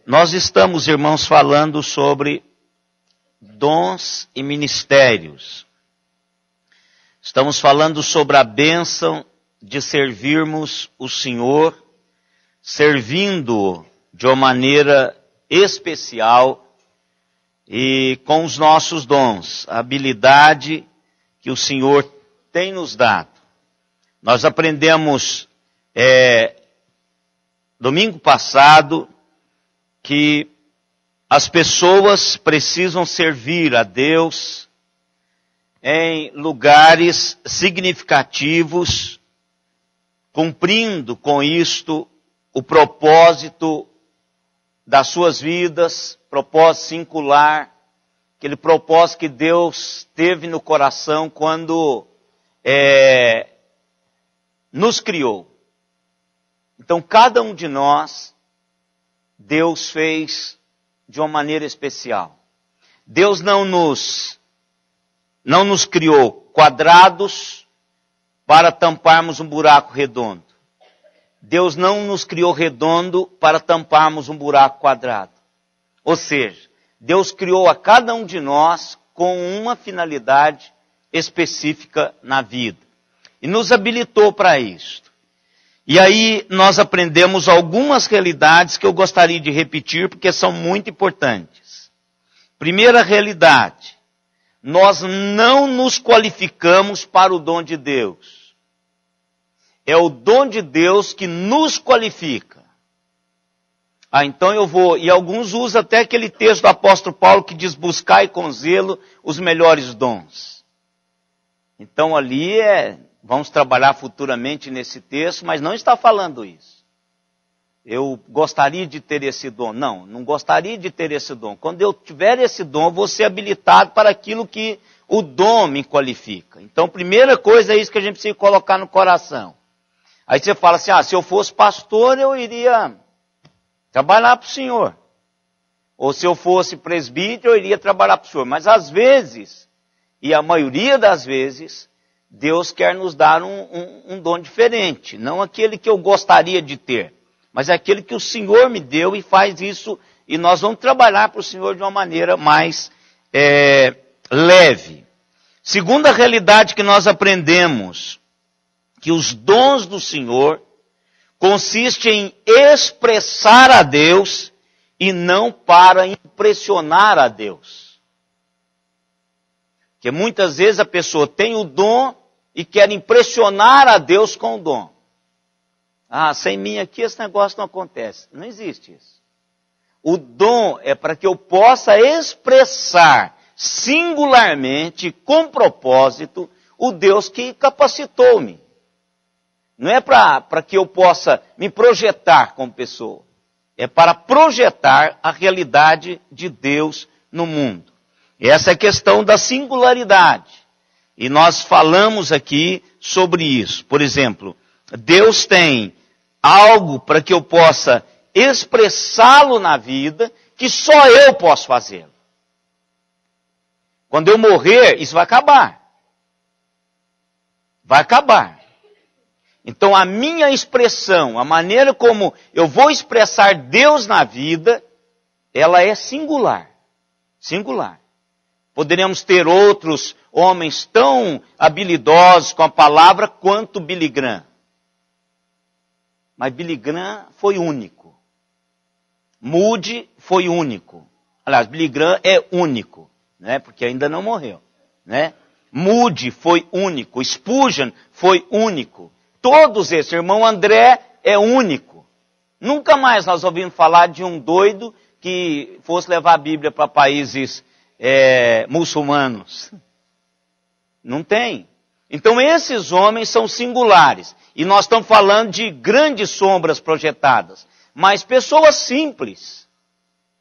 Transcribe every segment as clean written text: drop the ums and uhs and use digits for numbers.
Nós estamos, irmãos, falando sobre dons e ministérios. Estamos falando sobre a bênção de servirmos o Senhor, servindo de uma maneira especial e com os nossos dons, a habilidade que o Senhor tem nos dado. Nós aprendemos domingo passado que as pessoas precisam servir a Deus em lugares significativos, cumprindo com isto o propósito das suas vidas, propósito singular, aquele propósito que Deus teve no coração quando nos criou. Então, cada um de nós, Deus fez de uma maneira especial. Deus não nos criou quadrados para tamparmos um buraco redondo. Deus não nos criou redondo para tamparmos um buraco quadrado. Ou seja, Deus criou a cada um de nós com uma finalidade específica na vida. E nos habilitou para isto. E aí nós aprendemos algumas realidades que eu gostaria de repetir porque são muito importantes. Primeira realidade, nós não nos qualificamos para o dom de Deus. É o dom de Deus que nos qualifica. Então eu vou, e alguns usam até aquele texto do apóstolo Paulo que diz, buscai com zelo os melhores dons. Então ali vamos trabalhar futuramente nesse texto, mas não está falando isso. Eu gostaria de ter esse dom. Não gostaria de ter esse dom. Quando eu tiver esse dom, eu vou ser habilitado para aquilo que o dom me qualifica. Então, primeira coisa é isso que a gente precisa colocar no coração. Aí você fala assim, se eu fosse pastor, eu iria trabalhar para o Senhor. Ou se eu fosse presbítero, eu iria trabalhar para o Senhor. Mas às vezes, e a maioria das vezes, Deus quer nos dar um dom diferente. Não aquele que eu gostaria de ter, mas é aquele que o Senhor me deu e faz isso. E nós vamos trabalhar para o Senhor de uma maneira mais leve. Segunda realidade que nós aprendemos, que os dons do Senhor consistem em expressar a Deus e não para impressionar a Deus. Porque muitas vezes a pessoa tem o dom e quer impressionar a Deus com o dom. Sem mim aqui esse negócio não acontece. Não existe isso. O dom é para que eu possa expressar singularmente, com propósito, o Deus que capacitou-me. Não é para que eu possa me projetar como pessoa. É para projetar a realidade de Deus no mundo. Essa é a questão da singularidade. E nós falamos aqui sobre isso. Por exemplo, Deus tem algo para que eu possa expressá-lo na vida, que só eu posso fazê-lo. Quando eu morrer, isso vai acabar. Vai acabar. Então a minha expressão, a maneira como eu vou expressar Deus na vida, ela é singular. Singular. Poderíamos ter outros homens tão habilidosos com a palavra quanto Billy Graham. Mas Billy Graham foi único. Moody foi único. Aliás, Billy Graham é único, né? Porque ainda não morreu, né? Moody foi único. Spurgeon foi único. Todos esses, irmão André é único. Nunca mais nós ouvimos falar de um doido que fosse levar a Bíblia para países muçulmanos. Não tem. Então esses homens são singulares. E nós estamos falando de grandes sombras projetadas. Mas pessoas simples,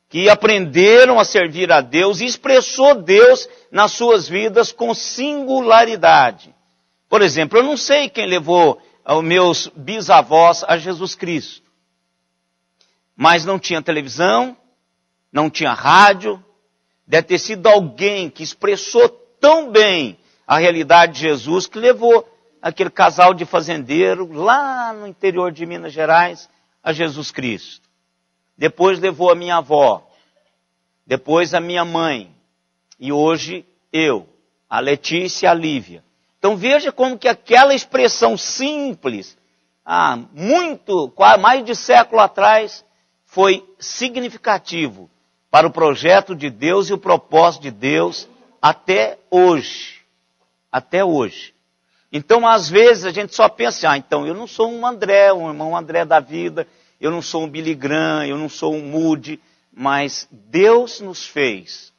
que aprenderam a servir a Deus e expressou Deus nas suas vidas com singularidade. Por exemplo, eu não sei quem levou os meus bisavós a Jesus Cristo. Mas não tinha televisão, não tinha rádio. Deve ter sido alguém que expressou tão bem a realidade de Jesus que levou aquele casal de fazendeiros lá no interior de Minas Gerais a Jesus Cristo. depois levou a minha avó, depois a minha mãe, e hoje eu, a Letícia e a Lívia. Então veja como que aquela expressão simples, mais de século atrás, foi significativo para o projeto de Deus e o propósito de Deus até hoje. Até hoje. Então, às vezes, a gente só pensa, então eu não sou um André, um irmão André da vida, eu não sou um Billy Graham, eu não sou um Moody, mas Deus nos fez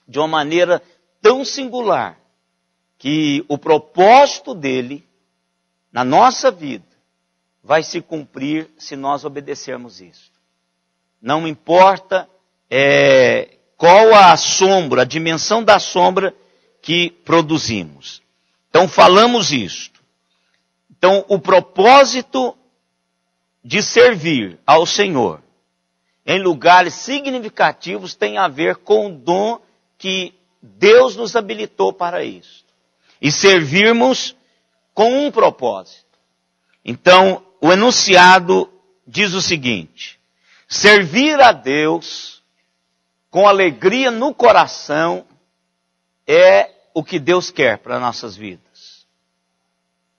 de uma maneira tão singular que o propósito dele na nossa vida vai se cumprir se nós obedecermos isso. Não importa qual a sombra, a dimensão da sombra que produzimos. Então falamos isto. Então o propósito de servir ao Senhor em lugares significativos tem a ver com o dom que Deus nos habilitou para isso. E servirmos com um propósito. Então o enunciado diz o seguinte: servir a Deus com alegria no coração é o que Deus quer para nossas vidas.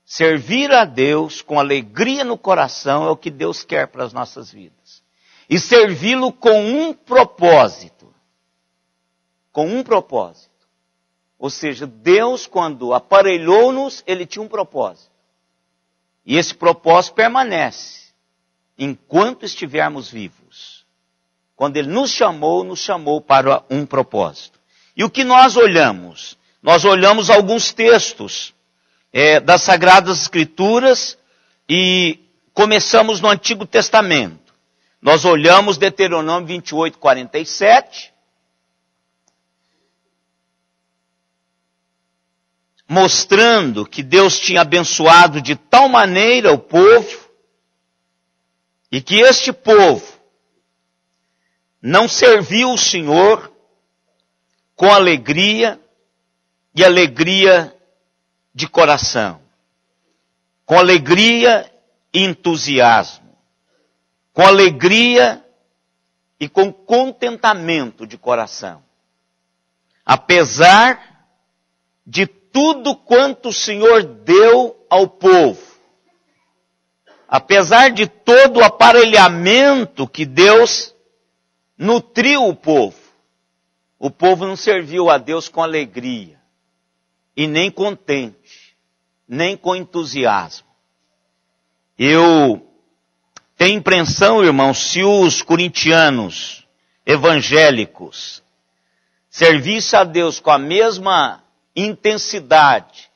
Servir a Deus com alegria no coração é o que Deus quer para as nossas vidas. E servi-lo com um propósito. Com um propósito. Ou seja, Deus, quando aparelhou-nos, Ele tinha um propósito. E esse propósito permanece enquanto estivermos vivos. Quando Ele nos chamou para um propósito. E o que nós olhamos? Nós olhamos alguns textos das Sagradas Escrituras e começamos no Antigo Testamento. Nós olhamos Deuteronômio 28, 47, mostrando que Deus tinha abençoado de tal maneira o povo, e que este povo não serviu o Senhor com alegria, e alegria de coração, com alegria e entusiasmo, com alegria e com contentamento de coração. Apesar de tudo quanto o Senhor deu ao povo, apesar de todo o aparelhamento que Deus nutriu o povo não serviu a Deus com alegria, e nem contente, nem com entusiasmo. Eu tenho impressão, irmãos, se os corintianos evangélicos servissem a Deus com a mesma intensidade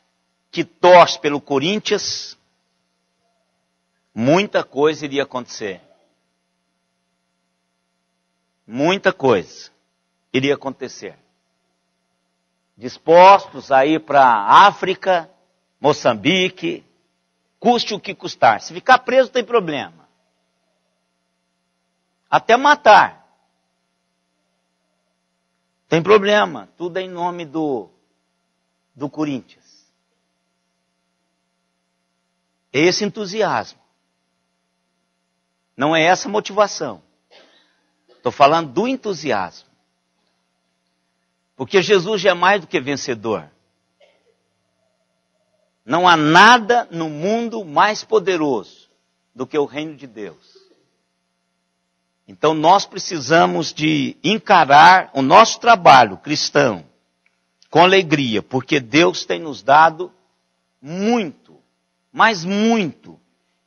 que torce pelo Corinthians, muita coisa iria acontecer. Muita coisa iria acontecer. Dispostos a ir para a África, Moçambique, custe o que custar. Se ficar preso, tem problema. Até matar. Tem problema. Tudo é em nome do Corinthians. É esse entusiasmo. Não é essa motivação. Estou falando do entusiasmo. Porque Jesus já é mais do que vencedor. Não há nada no mundo mais poderoso do que o reino de Deus. Então nós precisamos de encarar o nosso trabalho cristão com alegria, porque Deus tem nos dado muito, mas muito.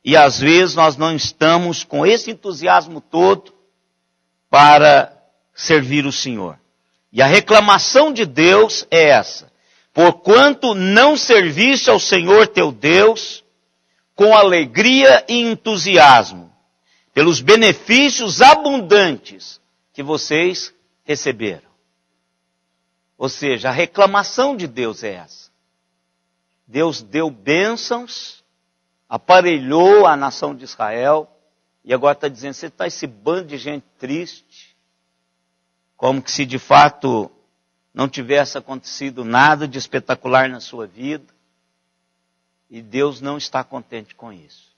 E às vezes nós não estamos com esse entusiasmo todo para servir o Senhor. E a reclamação de Deus é essa: porquanto não serviste ao Senhor teu Deus com alegria e entusiasmo, pelos benefícios abundantes que vocês receberam. Ou seja, a reclamação de Deus é essa. Deus deu bênçãos, aparelhou a nação de Israel, e agora está dizendo, você está esse bando de gente triste, como que se de fato não tivesse acontecido nada de espetacular na sua vida, e Deus não está contente com isso.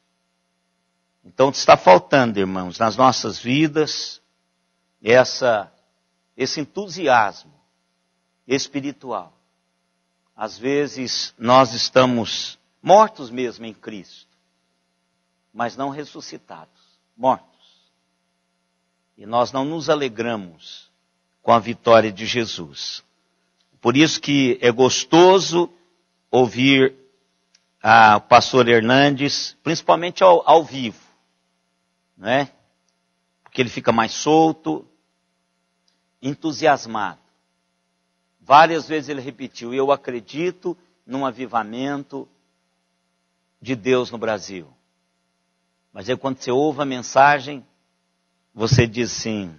Então está faltando, irmãos, nas nossas vidas, esse entusiasmo espiritual. Às vezes nós estamos mortos mesmo em Cristo, mas não ressuscitados, mortos. E nós não nos alegramos com a vitória de Jesus. Por isso que é gostoso ouvir o pastor Hernandes, principalmente ao vivo, né? Porque ele fica mais solto, entusiasmado. Várias vezes ele repetiu: eu acredito num avivamento de Deus no Brasil. Mas aí quando você ouve a mensagem, você diz assim: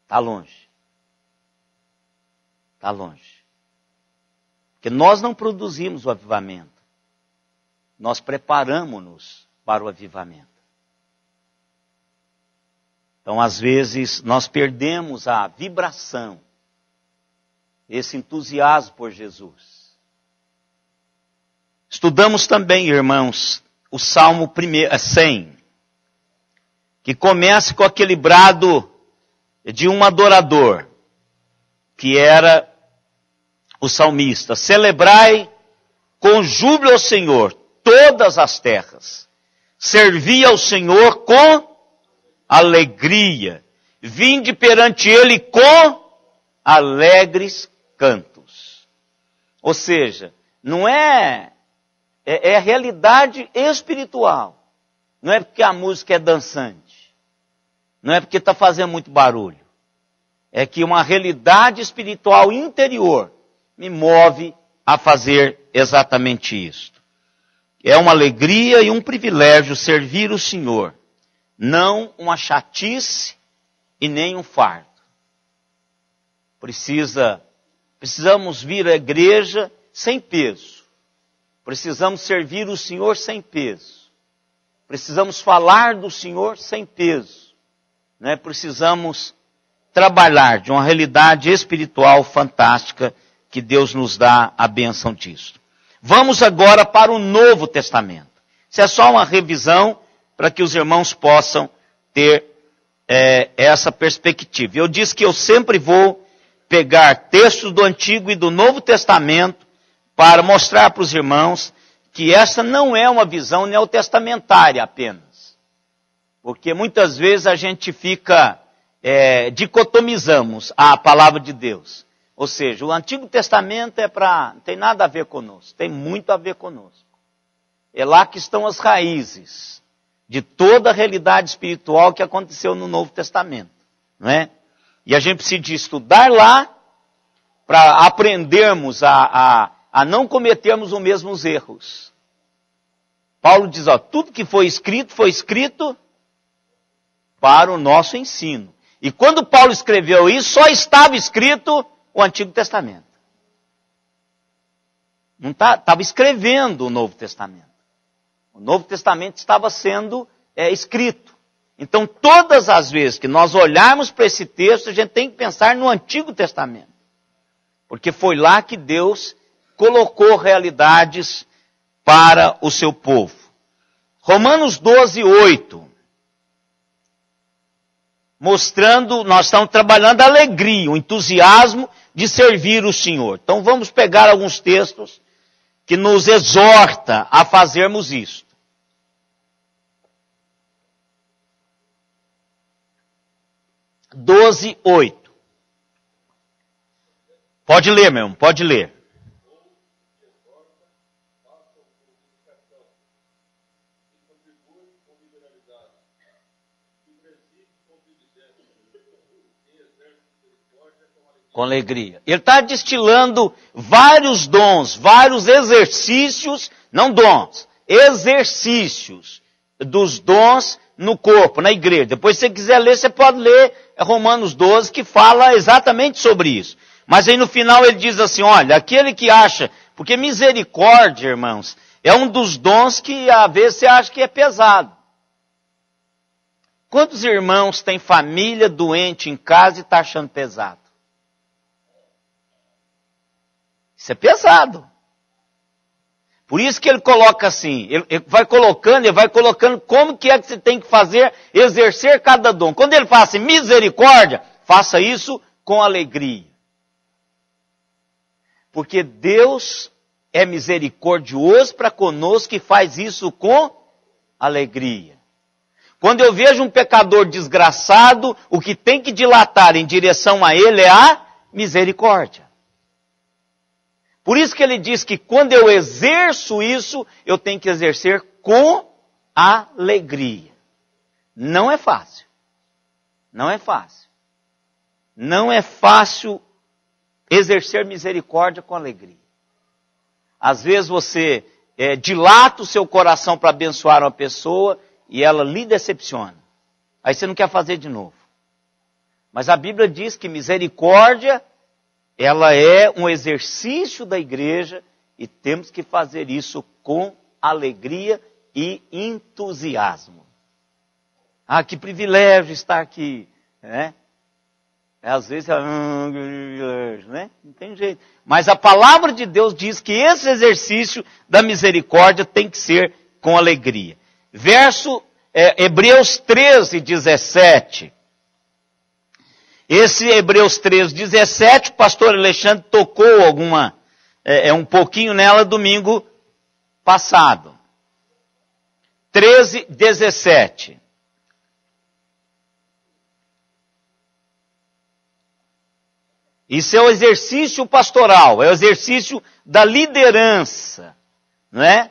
está longe. Está longe. Porque nós não produzimos o avivamento. Nós preparamos-nos para o avivamento. Então, às vezes, nós perdemos a vibração, esse entusiasmo por Jesus. Estudamos também, irmãos, o Salmo 100, que começa com aquele brado de um adorador, que era o salmista: celebrai com júbilo ao Senhor todas as terras, servi ao Senhor com alegria, vinde perante Ele com alegres cantos. Ou seja, não é a realidade espiritual. Não é porque a música é dançante, não é porque está fazendo muito barulho. É que uma realidade espiritual interior me move a fazer exatamente isto. É uma alegria e um privilégio servir o Senhor, não uma chatice e nem um fardo. Precisamos vir à igreja sem peso. Precisamos servir o Senhor sem peso. Precisamos falar do Senhor sem peso. Né? Precisamos trabalhar de uma realidade espiritual fantástica que Deus nos dá a bênção disso. Vamos agora para o Novo Testamento. Isso é só uma revisão para que os irmãos possam ter essa perspectiva. Eu disse que eu sempre vou pegar textos do Antigo e do Novo Testamento para mostrar para os irmãos que essa não é uma visão neotestamentária apenas. Porque muitas vezes a gente dicotomizamos a palavra de Deus. Ou seja, o Antigo Testamento não tem nada a ver conosco, tem muito a ver conosco. É lá que estão as raízes de toda a realidade espiritual que aconteceu no Novo Testamento. Não é? E a gente precisa estudar lá para aprendermos a não cometermos os mesmos erros. Paulo diz, tudo que foi escrito para o nosso ensino. E quando Paulo escreveu isso, só estava escrito o Antigo Testamento. Não estava escrevendo o Novo Testamento. O Novo Testamento estava sendo escrito. Então, todas as vezes que nós olharmos para esse texto, a gente tem que pensar no Antigo Testamento. Porque foi lá que Deus colocou realidades para o seu povo. Romanos 12, 8. Mostrando, nós estamos trabalhando a alegria, o entusiasmo de servir o Senhor. Então vamos pegar alguns textos que nos exorta a fazermos isto. Doze, 8. Pode ler, meu irmão, pode ler. Com alegria. Ele está destilando vários dons, vários exercícios, não dons, exercícios dos dons no corpo, na igreja. Depois, se você quiser ler, você pode ler Romanos 12, que fala exatamente sobre isso. Mas aí no final ele diz assim, olha, aquele que acha, porque misericórdia, irmãos, é um dos dons que às vezes você acha que é pesado. Quantos irmãos têm família doente em casa e está achando pesado? Isso é pesado. Por isso que ele coloca assim, ele vai colocando como que é que você tem que fazer, exercer cada dom. Quando ele fala assim, misericórdia, faça isso com alegria. Porque Deus é misericordioso para conosco e faz isso com alegria. Quando eu vejo um pecador desgraçado, o que tem que dilatar em direção a ele é a misericórdia. Por isso que ele diz que quando eu exerço isso, eu tenho que exercer com alegria. Não é fácil. Não é fácil. Não é fácil exercer misericórdia com alegria. Às vezes você dilata o seu coração para abençoar uma pessoa e ela lhe decepciona. Aí você não quer fazer de novo. Mas a Bíblia diz que misericórdia, ela é um exercício da igreja e temos que fazer isso com alegria e entusiasmo. Ah, que privilégio estar aqui, né? Às vezes, né? Não tem jeito. Mas a palavra de Deus diz que esse exercício da misericórdia tem que ser com alegria. Verso Hebreus 13, 17. Esse Hebreus 13, 17, o pastor Alexandre tocou um pouquinho nela domingo passado. 13, 17. Isso é o exercício pastoral, é o exercício da liderança, não é?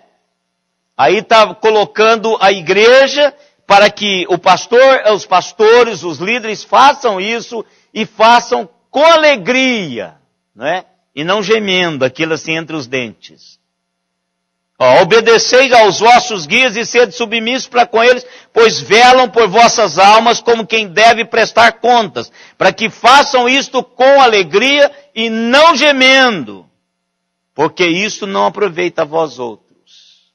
Aí está colocando a igreja para que os pastores, os líderes façam isso e façam com alegria, não é? E não gemendo, aquilo assim entre os dentes. Obedeceis aos vossos guias e sede submissos para com eles, pois velam por vossas almas como quem deve prestar contas, para que façam isto com alegria e não gemendo, porque isto não aproveita a vós outros.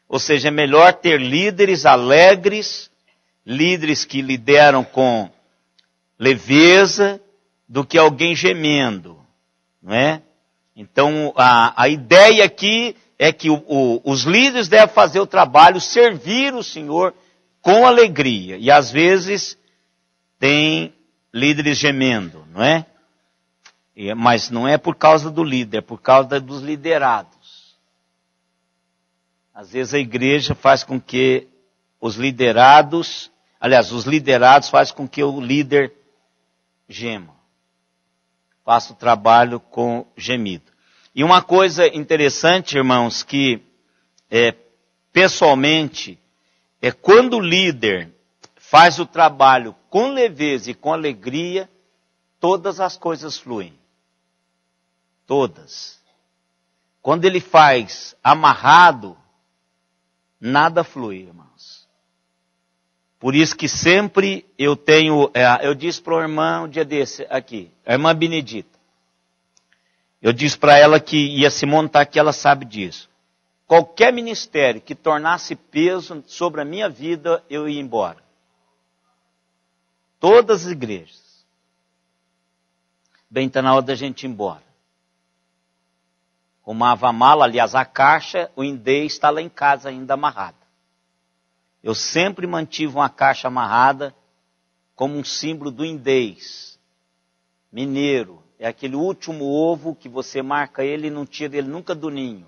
Ou seja, é melhor ter líderes alegres, líderes que lideram com leveza, do que alguém gemendo, não é? Então, a ideia aqui é que os líderes devem fazer o trabalho, servir o Senhor com alegria. E às vezes tem líderes gemendo, não é? Mas não é por causa do líder, é por causa dos liderados. Às vezes a igreja faz com que os liderados fazem com que o líder gema. Faça o trabalho com gemido. E uma coisa interessante, irmãos, que pessoalmente, quando o líder faz o trabalho com leveza e com alegria, todas as coisas fluem. Todas. Quando ele faz amarrado, nada flui, irmãos. Por isso que sempre eu disse para a irmã um dia desse aqui, a irmã Benedita. Eu disse para ela que ia se montar aqui, ela sabe disso. Qualquer ministério que tornasse peso sobre a minha vida, eu ia embora. Todas as igrejas. Bem, está na hora da gente ir embora. Arrumava a mala, aliás, a caixa, o indê está lá em casa ainda amarrada. Eu sempre mantive uma caixa amarrada como um símbolo do indês. Mineiro. É aquele último ovo que você marca ele e não tira ele nunca do ninho.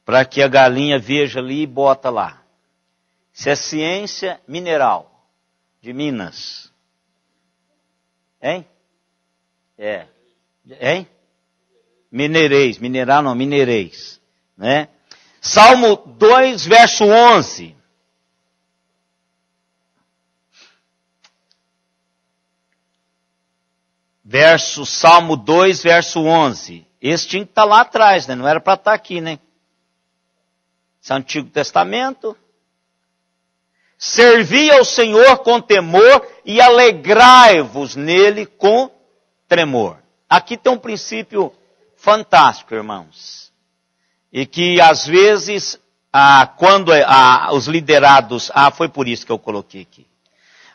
Para que a galinha veja ali e bota lá. Isso é ciência mineral de Minas. Hein? Hein? Mineirês, mineral não, mineirês. Né? Salmo 2, verso 11. Salmo 2, verso 11. Esse tinha que estar lá atrás, né? Não era para estar aqui, né? Esse é o Antigo Testamento. Servi ao Senhor com temor e alegrai-vos nele com tremor. Aqui tem um princípio fantástico, irmãos. E que às vezes, quando os liderados, foi por isso que eu coloquei aqui.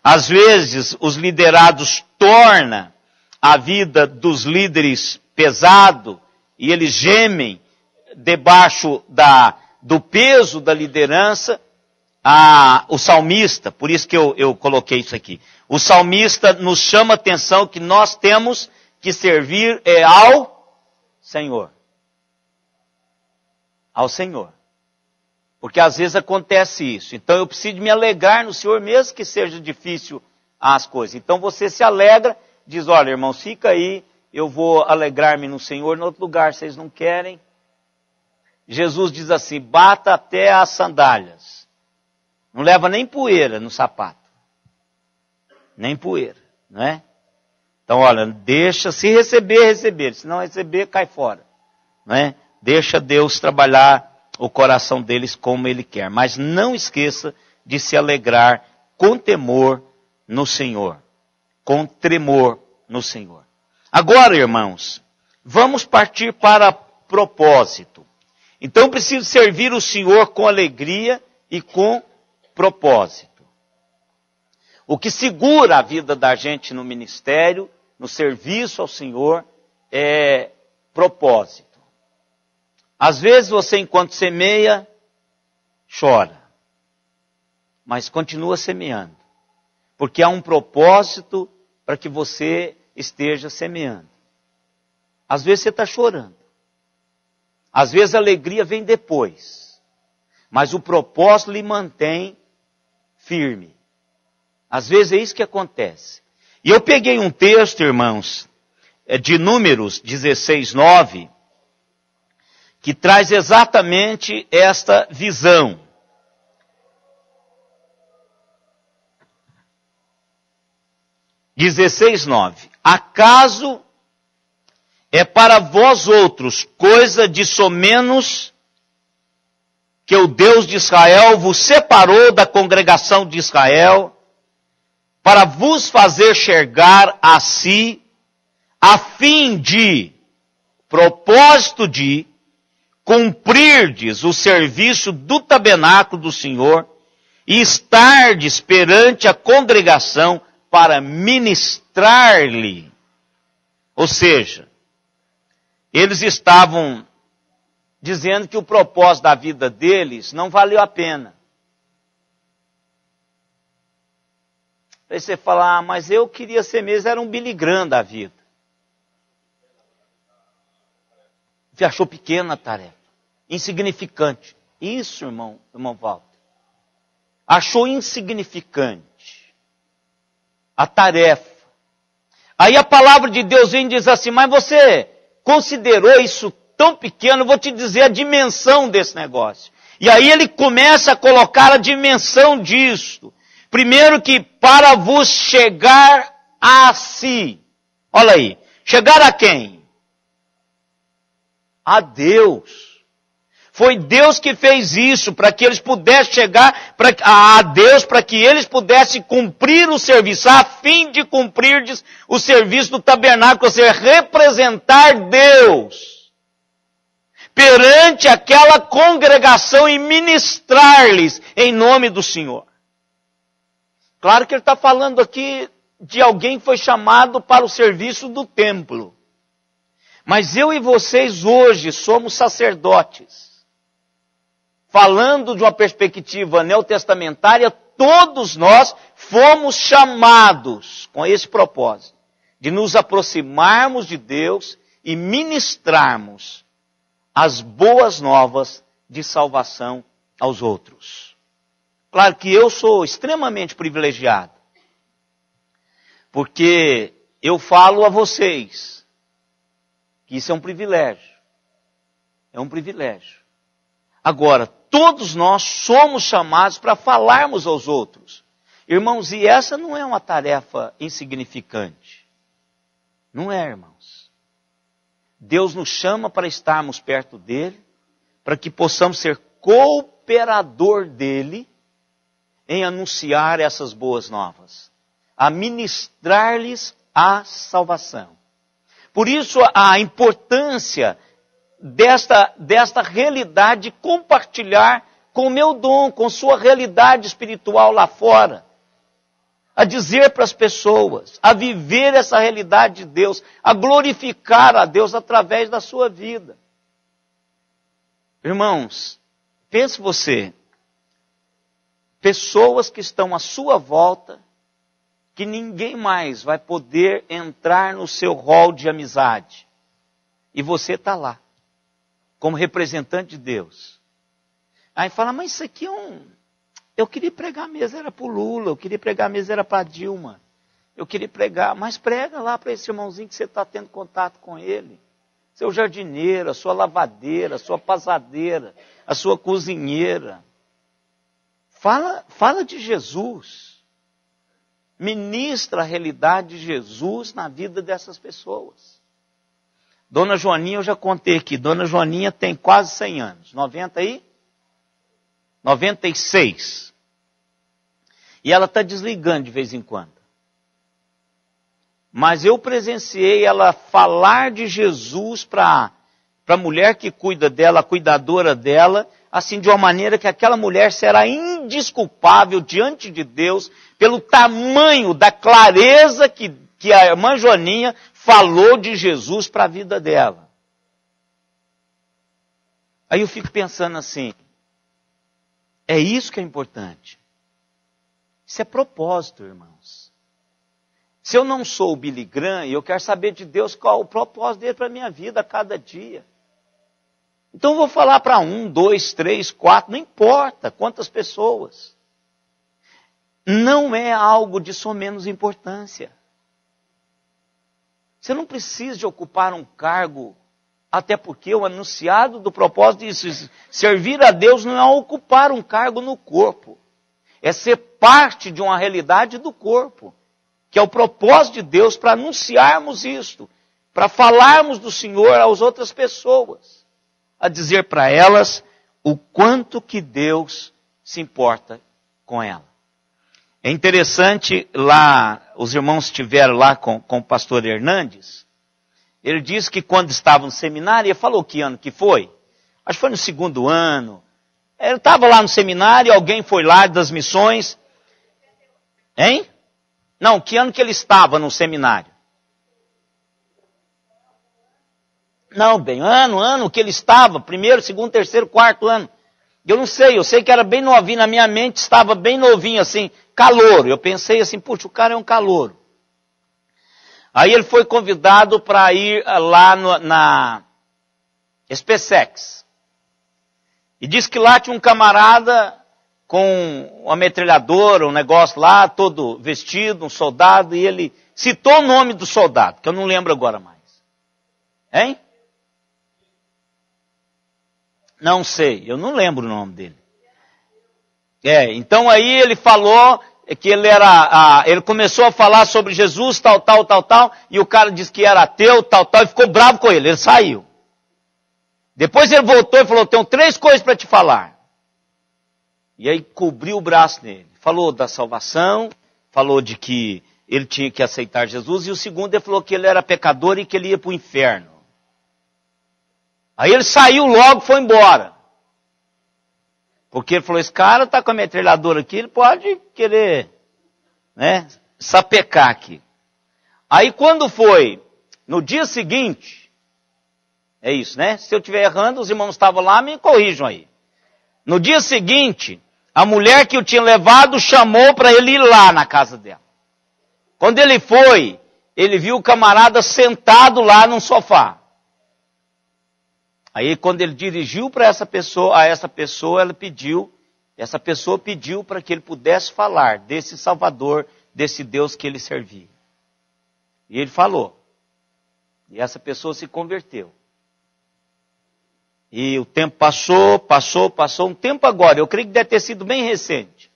Às vezes, os liderados tornam a vida dos líderes pesado, e eles gemem, debaixo do peso da liderança, o salmista, por isso que eu coloquei isso aqui. O salmista nos chama a atenção que nós temos que servir ao Senhor. Ao Senhor. Porque às vezes acontece isso. Então eu preciso me alegrar no Senhor, mesmo que seja difícil as coisas. Então você se alegra, diz, olha irmãos, fica aí, eu vou alegrar-me no Senhor, no outro lugar vocês não querem. Jesus diz assim, bata até as sandálias. Não leva nem poeira no sapato. Nem poeira, não é? Então, olha, deixa, se receber. Se não receber, cai fora. Não é? Deixa Deus trabalhar o coração deles como Ele quer. Mas não esqueça de se alegrar com temor no Senhor. Com tremor no Senhor. Agora, irmãos, vamos partir para propósito. Então, preciso servir o Senhor com alegria e com propósito. O que segura a vida da gente no ministério, no serviço ao Senhor, é propósito. Às vezes você, enquanto semeia, chora. Mas continua semeando. Porque há um propósito para que você esteja semeando. Às vezes você está chorando. Às vezes a alegria vem depois. Mas o propósito lhe mantém firme. Às vezes é isso que acontece. E eu peguei um texto, irmãos, de Números 16:9, que traz exatamente esta visão. (16:9) Acaso é para vós outros coisa de somenos que o Deus de Israel vos separou da congregação de Israel, para vos fazer chegar a si, a fim de, propósito de, cumprirdes o serviço do tabernáculo do Senhor e estardes perante a congregação para ministrar-lhe. Ou seja, eles estavam dizendo que o propósito da vida deles não valeu a pena. Aí você fala, mas eu queria ser mesmo, era um Billy Graham da vida. Você achou pequena a tarefa, insignificante. Isso, irmão Walter. Achou insignificante a tarefa. Aí a palavra de Deus vem e diz assim, mas você considerou isso tão pequeno? Eu vou te dizer a dimensão desse negócio. E aí ele começa a colocar a dimensão disso. Primeiro que para vos chegar a si. Olha aí. Chegar a quem? A Deus. Foi Deus que fez isso para que eles pudessem chegar a Deus, para que eles pudessem cumprir o serviço, a fim de cumprir o serviço do tabernáculo, ou seja, representar Deus perante aquela congregação e ministrar-lhes em nome do Senhor. Claro que ele está falando aqui de alguém que foi chamado para o serviço do templo. Mas eu e vocês hoje somos sacerdotes. Falando de uma perspectiva neotestamentária, todos nós fomos chamados com esse propósito, de nos aproximarmos de Deus e ministrarmos as boas novas de salvação aos outros. Claro que eu sou extremamente privilegiado, porque eu falo a vocês que isso é um privilégio. É um privilégio. Agora, todos nós somos chamados para falarmos aos outros. Irmãos, e essa não é uma tarefa insignificante. Não é, irmãos. Deus nos chama para estarmos perto dele, para que possamos ser cooperador dele em anunciar essas boas novas, a ministrar-lhes a salvação. Por isso a importância desta realidade de compartilhar com o meu dom, com sua realidade espiritual lá fora. A dizer para as pessoas, a viver essa realidade de Deus, a glorificar a Deus através da sua vida. Irmãos, pense você, pessoas que estão à sua volta, que ninguém mais vai poder entrar no seu rol de amizade. E você está lá, como representante de Deus. Aí fala, mas isso aqui é eu queria pregar mesmo, era para o Lula, eu queria pregar mesmo, era para a Dilma. Eu queria pregar, mas prega lá para esse irmãozinho que você está tendo contato com ele. Seu jardineiro, a sua lavadeira, a sua pasadeira, a sua cozinheira. Fala de Jesus. Ministra a realidade de Jesus na vida dessas pessoas. Dona Joaninha, eu já contei aqui, Dona Joaninha tem quase 100 anos. 90 aí? 96. E ela está desligando de vez em quando. Mas eu presenciei ela falar de Jesus para a mulher que cuida dela, a cuidadora dela, assim de uma maneira que aquela mulher será indesculpável diante de Deus pelo tamanho da clareza que a irmã Joaninha falou de Jesus para a vida dela. Aí eu fico pensando assim, é isso que é importante. Isso é propósito, irmãos. Se eu não sou o Billy Graham, eu quero saber de Deus qual é o propósito dele para a minha vida a cada dia. Então eu vou falar para 1, 2, 3, 4, não importa quantas pessoas. Não é algo de só menos importância. Você não precisa de ocupar um cargo, até porque o anunciado do propósito de servir a Deus não é ocupar um cargo no corpo. É ser parte de uma realidade do corpo, que é o propósito de Deus para anunciarmos isto, para falarmos do Senhor às outras pessoas, a dizer para elas o quanto que Deus se importa com ela. É interessante, lá, os irmãos estiveram lá com o pastor Hernandes, ele disse que quando estava no seminário, ele falou que ano que foi? Acho que foi no 2º ano. Ele estava lá no seminário, alguém foi lá das missões. Hein? Não, que ano que ele estava no seminário? Não, bem, ano que ele estava, 1º, 2º, 3º, 4º ano. Eu não sei, eu sei que era bem novinho, na minha mente estava bem novinho assim, calouro. Eu pensei assim, puxa, o cara é um calouro. Aí ele foi convidado para ir lá na SpaceX. E disse que lá tinha um camarada com uma metralhadora, um negócio lá, todo vestido, um soldado, e ele citou o nome do soldado, que eu não lembro agora mais. Hein? Não sei, eu não lembro o nome dele. Então aí ele falou que ele começou a falar sobre Jesus, tal, e o cara disse que era ateu, tal, e ficou bravo com ele saiu. Depois ele voltou e falou, tenho 3 coisas para te falar. E aí cobriu o braço nele. Falou da salvação, falou de que ele tinha que aceitar Jesus, e o segundo ele falou que ele era pecador e que ele ia para o inferno. Aí ele saiu logo e foi embora. Porque ele falou, esse cara está com a metralhadora aqui, ele pode querer, sapecar aqui. Aí quando foi, no dia seguinte, é isso, né? Se eu estiver errando, os irmãos estavam lá, me corrijam aí. No dia seguinte, a mulher que o tinha levado chamou para ele ir lá na casa dela. Quando ele foi, ele viu o camarada sentado lá num sofá. Aí quando ele dirigiu para essa pessoa, essa pessoa pediu para que ele pudesse falar desse Salvador, desse Deus que ele servia. E ele falou. E essa pessoa se converteu. E o tempo passou, um tempo agora, eu creio que deve ter sido bem recente.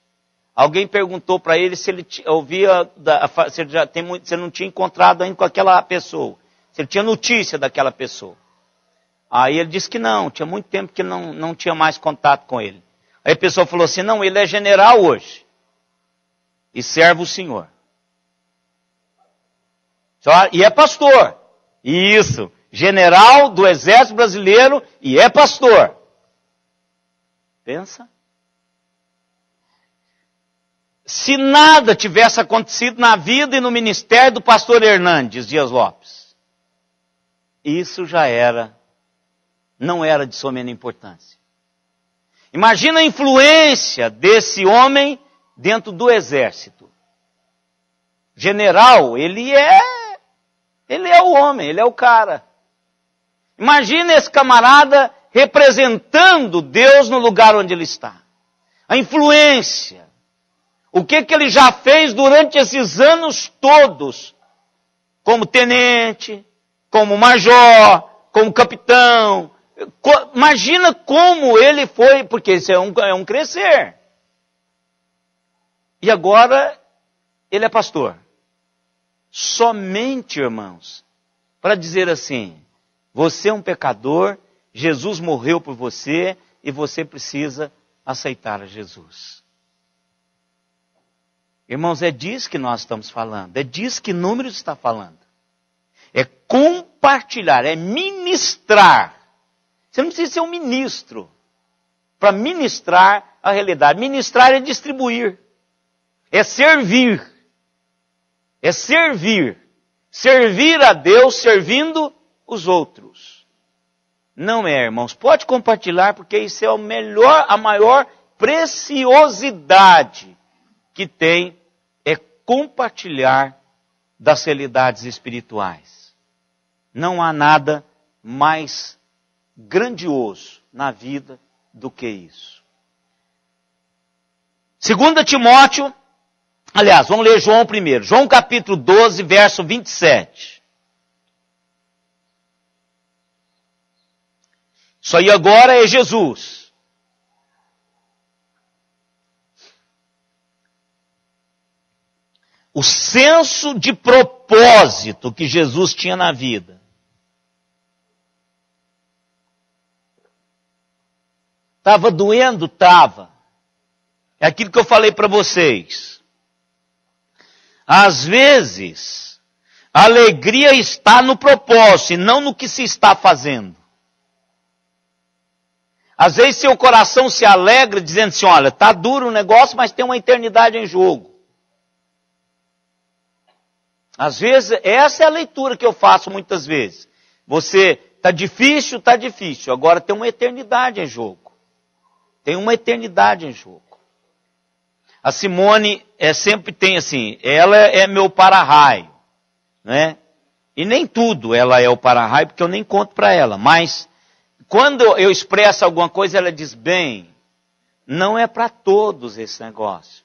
Alguém perguntou para ele se ele ouvia, se ele não tinha encontrado ainda com aquela pessoa, se ele tinha notícia daquela pessoa. Aí ele disse que não, tinha muito tempo que não tinha mais contato com ele. Aí a pessoa falou assim, não, ele é general hoje, e serve o Senhor. E é pastor, isso. General do Exército Brasileiro e é pastor. Pensa. Se nada tivesse acontecido na vida e no ministério do pastor Hernandes Dias Lopes, isso já era não era de somente importância. Imagina a influência desse homem dentro do exército. General, ele é o homem, ele é o cara. Imagina esse camarada representando Deus no lugar onde ele está. A influência. O que ele já fez durante esses anos todos. Como tenente, como major, como capitão. Imagina como ele foi, porque isso é um crescer. E agora ele é pastor. Somente, irmãos, para dizer assim, você é um pecador, Jesus morreu por você e você precisa aceitar a Jesus. Irmãos, é disso que nós estamos falando, é disso que Números está falando. É compartilhar, é ministrar. Você não precisa ser um ministro para ministrar a realidade. Ministrar é distribuir, é servir. É servir. Servir a Deus servindo os outros. Não é, irmãos. Pode compartilhar porque isso é a maior preciosidade que tem é compartilhar das realidades espirituais. Não há nada mais grandioso na vida do que isso. 2 Timóteo, aliás, vamos ler João primeiro. João capítulo 12, verso 27. Isso aí agora é Jesus. O senso de propósito que Jesus tinha na vida. Estava doendo? Estava. É aquilo que eu falei para vocês. Às vezes, a alegria está no propósito e não no que se está fazendo. Às vezes seu coração se alegra dizendo assim, olha, está duro o negócio, mas tem uma eternidade em jogo. Às vezes, essa é a leitura que eu faço muitas vezes. Você, está difícil, agora tem uma eternidade em jogo. Tem uma eternidade em jogo. A Simone sempre tem assim, ela é meu para-raio, né? E nem tudo ela é o para-raio, porque eu nem conto para ela. Mas, quando eu expresso alguma coisa, ela diz, bem, não é para todos esse negócio.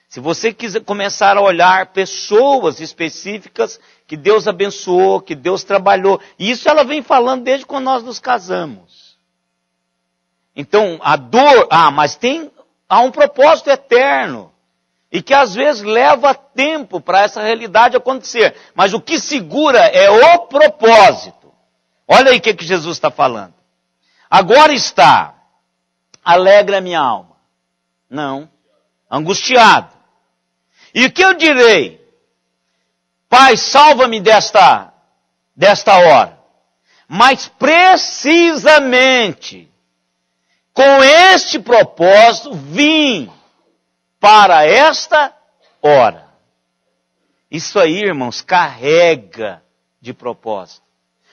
Se você quiser começar a olhar pessoas específicas que Deus abençoou, que Deus trabalhou, e isso ela vem falando desde quando nós nos casamos. Então, a dor, mas há um propósito eterno. E que às vezes leva tempo para essa realidade acontecer. Mas o que segura é o propósito. Olha aí o que Jesus está falando. Agora está, alegra a minha alma. Não, angustiado. E o que eu direi? Pai, salva-me desta hora. Mas precisamente, com este propósito, vim para esta hora. Isso aí, irmãos, carrega de propósito.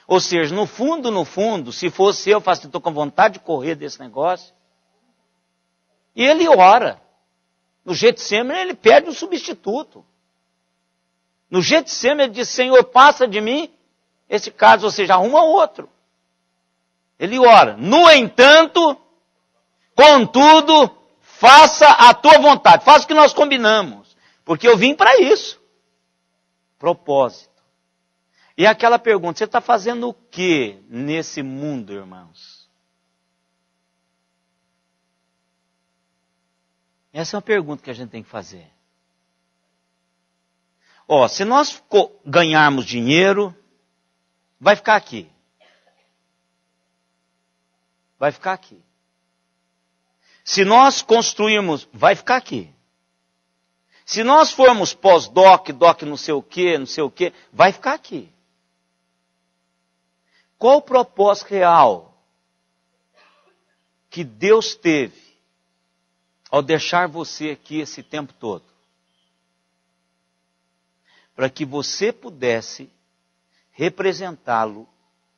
Ou seja, no fundo, se fosse eu faço, estou com vontade de correr desse negócio. E ele ora. No Getsemane ele pede um substituto. No Getsemane ele diz, Senhor, passa de mim esse caso, ou seja, arruma outro. Ele ora. No entanto, contudo, faça a tua vontade. Faça o que nós combinamos. Porque eu vim para isso. Propósito. E aquela pergunta, você está fazendo o que nesse mundo, irmãos? Essa é uma pergunta que a gente tem que fazer. Se nós ganharmos dinheiro, vai ficar aqui. Vai ficar aqui. Se nós construirmos, vai ficar aqui. Se nós formos pós-doc, doc não sei o quê, vai ficar aqui. Qual o propósito real que Deus teve ao deixar você aqui esse tempo todo? Para que você pudesse representá-lo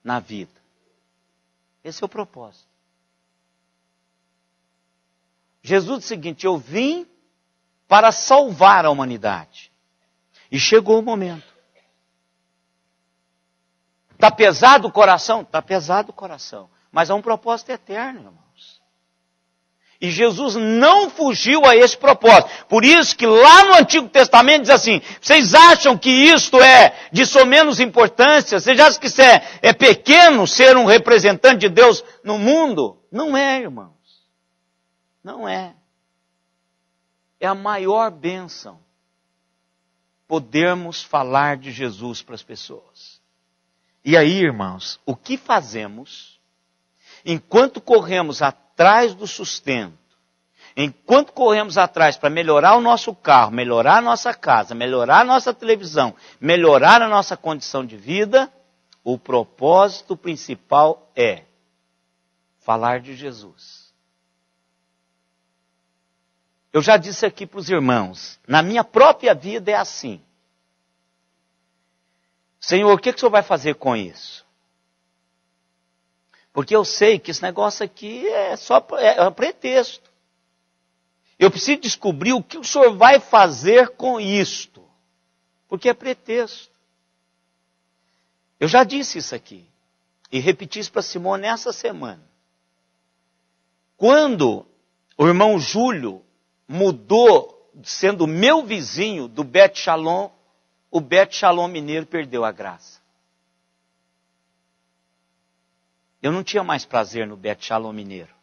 na vida. Esse é o propósito. Jesus disse o seguinte: eu vim para salvar a humanidade. E chegou o momento. Está pesado o coração? Está pesado o coração. Mas há um propósito eterno, irmãos. E Jesus não fugiu a esse propósito. Por isso que lá no Antigo Testamento diz assim: vocês acham que isto é de somenos importância? Vocês acham que isso é pequeno ser um representante de Deus no mundo? Não é, irmãos. Não é. É a maior bênção podermos falar de Jesus para as pessoas. E aí, irmãos, o que fazemos enquanto corremos atrás do sustento, enquanto corremos atrás para melhorar o nosso carro, melhorar a nossa casa, melhorar a nossa televisão, melhorar a nossa condição de vida, o propósito principal é falar de Jesus. Eu já disse aqui para os irmãos, na minha própria vida é assim. Senhor, o que o Senhor vai fazer com isso? Porque eu sei que esse negócio aqui é só pretexto. Eu preciso descobrir o que o Senhor vai fazer com isto. Porque é pretexto. Eu já disse isso aqui. E repeti isso para Simone essa semana. Quando o irmão Júlio mudou, sendo meu vizinho do Bet Shalom, o Bet Shalom mineiro perdeu a graça. Eu não tinha mais prazer no Bet Shalom mineiro.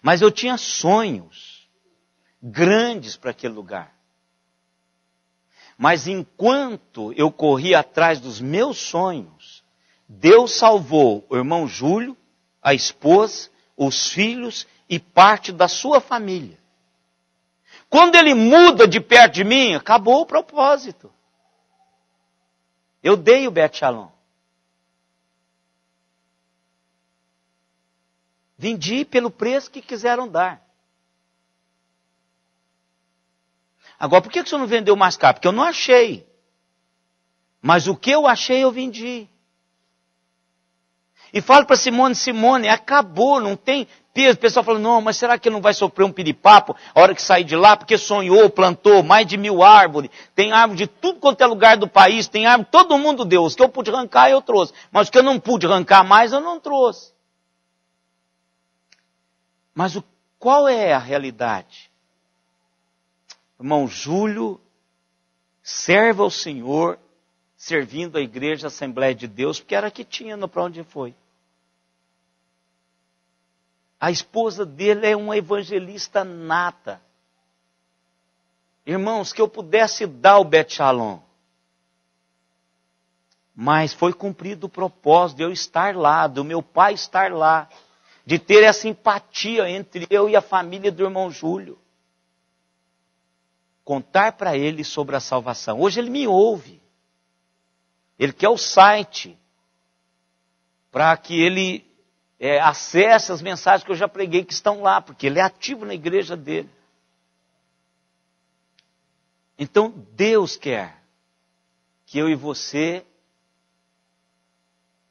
Mas eu tinha sonhos grandes para aquele lugar. Mas enquanto eu corria atrás dos meus sonhos, Deus salvou o irmão Júlio, a esposa, os filhos e parte da sua família. Quando ele muda de perto de mim, acabou o propósito. Eu dei o Bet Shalom. Vendi pelo preço que quiseram dar. Agora, por que o senhor não vendeu mais caro? Porque eu não achei. Mas o que eu achei, eu vendi. E falo para Simone, acabou, não tem peso. O pessoal fala, não, mas será que ele não vai sofrer um piripapo a hora que sair de lá? Porque sonhou, plantou mais de 1000 árvores. Tem árvore de tudo quanto é lugar do país. Tem árvore, todo mundo deu. Os que eu pude arrancar, eu trouxe. Mas os que eu não pude arrancar mais, eu não trouxe. Mas qual é a realidade? Irmão Júlio serve ao Senhor, servindo a igreja, a Assembleia de Deus, porque era a que tinha para onde foi. A esposa dele é uma evangelista nata. Irmãos, que eu pudesse dar o Bet Shalom. Mas foi cumprido o propósito de eu estar lá, do meu pai estar lá. De ter essa empatia entre eu e a família do irmão Júlio. Contar para ele sobre a salvação. Hoje ele me ouve. Ele quer o site para que ele acesse as mensagens que eu já preguei que estão lá, porque ele é ativo na igreja dele. Então Deus quer que eu e você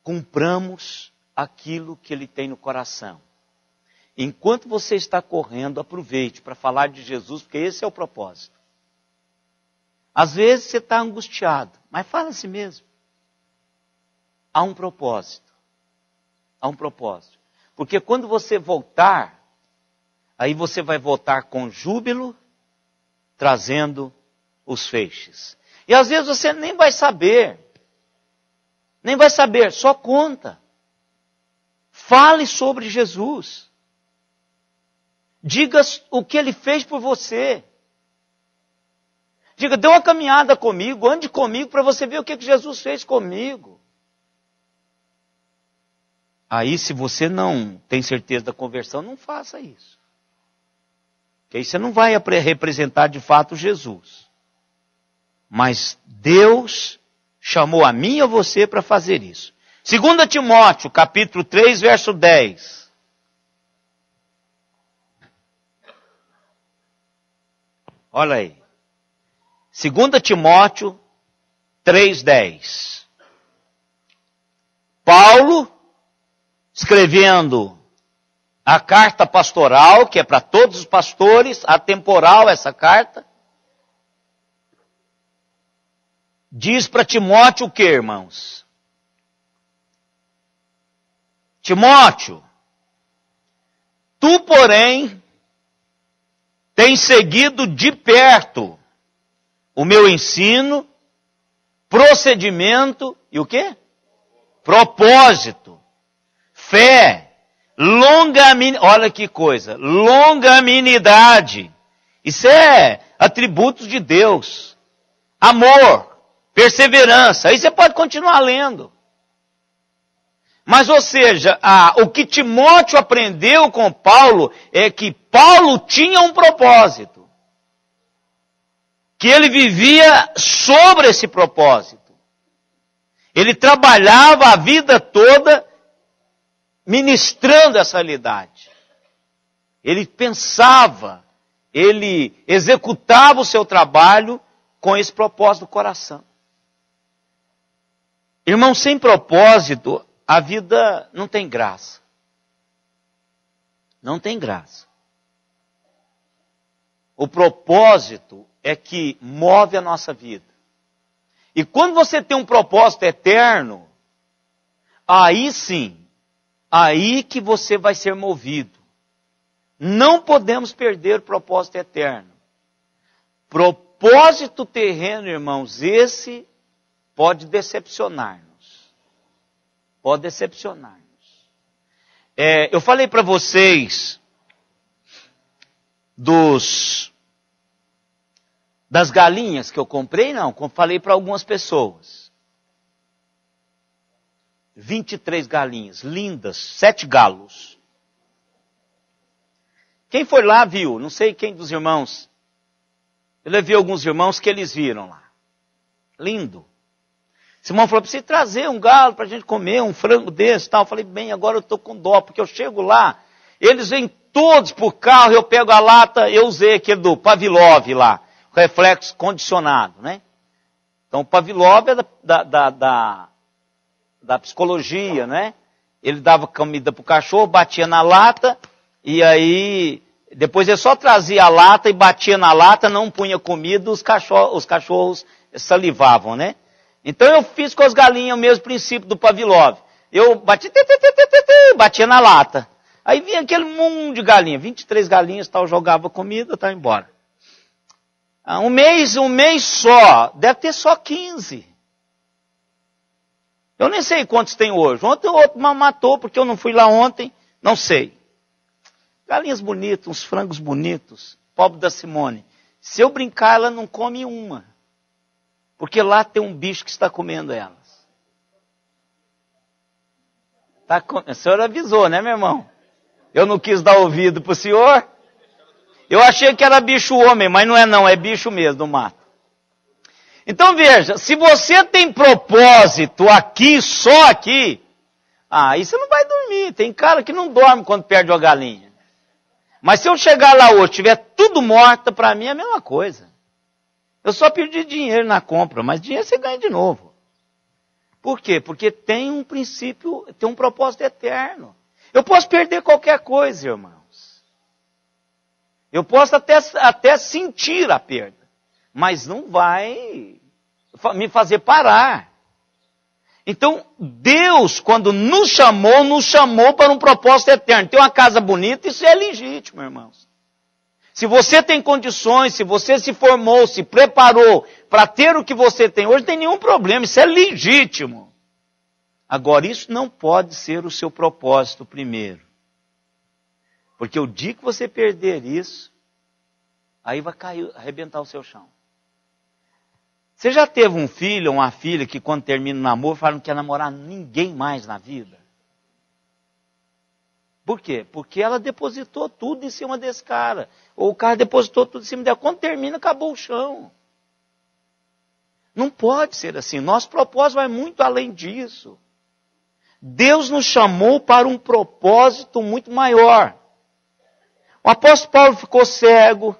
cumpramos aquilo que ele tem no coração. Enquanto você está correndo, aproveite para falar de Jesus, porque esse é o propósito. Às vezes você está angustiado, mas fala a si mesmo. Há um propósito. Há um propósito. Porque quando você voltar, aí você vai voltar com júbilo, trazendo os feixes. E às vezes você nem vai saber. Nem vai saber, só conta. Fale sobre Jesus. Diga o que ele fez por você. Diga, dê uma caminhada comigo, ande comigo para você ver o que Jesus fez comigo. Aí, se você não tem certeza da conversão, não faça isso. Porque aí você não vai representar de fato Jesus. Mas Deus chamou a mim e a você para fazer isso. 2 Timóteo, capítulo 3, verso 10. Olha aí. 2 Timóteo 3, 10. Paulo, escrevendo a carta pastoral, que é para todos os pastores, atemporal essa carta. Diz para Timóteo o que, irmãos? Timóteo, tu, porém, tens seguido de perto o meu ensino, procedimento e o quê? Propósito, fé, olha que coisa, longanimidade. Isso é atributos de Deus. Amor, perseverança. Aí você pode continuar lendo. Mas, ou seja, o que Timóteo aprendeu com Paulo é que Paulo tinha um propósito. Que ele vivia sobre esse propósito. Ele trabalhava a vida toda ministrando essa realidade. Ele pensava, ele executava o seu trabalho com esse propósito do coração. Irmão, sem propósito, a vida não tem graça. Não tem graça. O propósito é que move a nossa vida. E quando você tem um propósito eterno, aí sim, aí que você vai ser movido. Não podemos perder o propósito eterno. Propósito terreno, irmãos, esse pode decepcionar-nos. Pode decepcionar-nos. Eu falei para vocês das galinhas que eu comprei, não, falei para algumas pessoas. 23 galinhas, lindas, 7 galos. Quem foi lá viu, não sei quem dos irmãos. Eu levei alguns irmãos que eles viram lá. Lindo. Simão falou, preciso trazer um galo para a gente comer, um frango desse e tal. Eu falei, bem, agora eu estou com dó, porque eu chego lá, eles vêm todos por carro, eu pego a lata, eu usei aquele do Pavlov lá, reflexo condicionado, né? Então, o Pavlov é da psicologia, né? Ele dava comida para o cachorro, batia na lata, e aí, depois ele só trazia a lata e batia na lata, não punha comida, os cachorros salivavam, né? Então eu fiz com as galinhas o mesmo princípio do Pavlov. Eu batia na lata. Aí vinha aquele mundo de galinha, 23 galinhas, tal, jogava comida, tal, embora. Um mês só, deve ter só 15. Eu nem sei quantos tem hoje. Ontem o outro matou, porque eu não fui lá ontem, não sei. Galinhas bonitas, uns frangos bonitos, pobre da Simone. Se eu brincar, ela não come uma. Porque lá tem um bicho que está comendo elas. O senhor avisou, né, meu irmão? Eu não quis dar ouvido para o senhor. Eu achei que era bicho homem, mas não é não, é bicho mesmo do mato. Então veja, se você tem propósito aqui, só aqui, aí você não vai dormir. Tem cara que não dorme quando perde uma galinha. Mas se eu chegar lá hoje, tiver tudo morta, para mim é a mesma coisa. Eu só perdi dinheiro na compra, mas dinheiro você ganha de novo. Por quê? Porque tem um princípio, tem um propósito eterno. Eu posso perder qualquer coisa, irmãos. Eu posso até sentir a perda, mas não vai me fazer parar. Então, Deus, quando nos chamou para um propósito eterno. Tem uma casa bonita, isso é legítimo, irmãos. Se você tem condições, se você se formou, se preparou para ter o que você tem hoje, não tem nenhum problema, isso é legítimo. Agora, isso não pode ser o seu propósito primeiro. Porque o dia que você perder isso, aí vai cair, arrebentar o seu chão. Você já teve um filho ou uma filha que quando termina o namoro, fala que não quer namorar ninguém mais na vida? Por quê? Porque ela depositou tudo em cima desse cara. Ou o cara depositou tudo em cima dela. Quando termina, acabou o chão. Não pode ser assim. Nosso propósito vai muito além disso. Deus nos chamou para um propósito muito maior. O apóstolo Paulo ficou cego.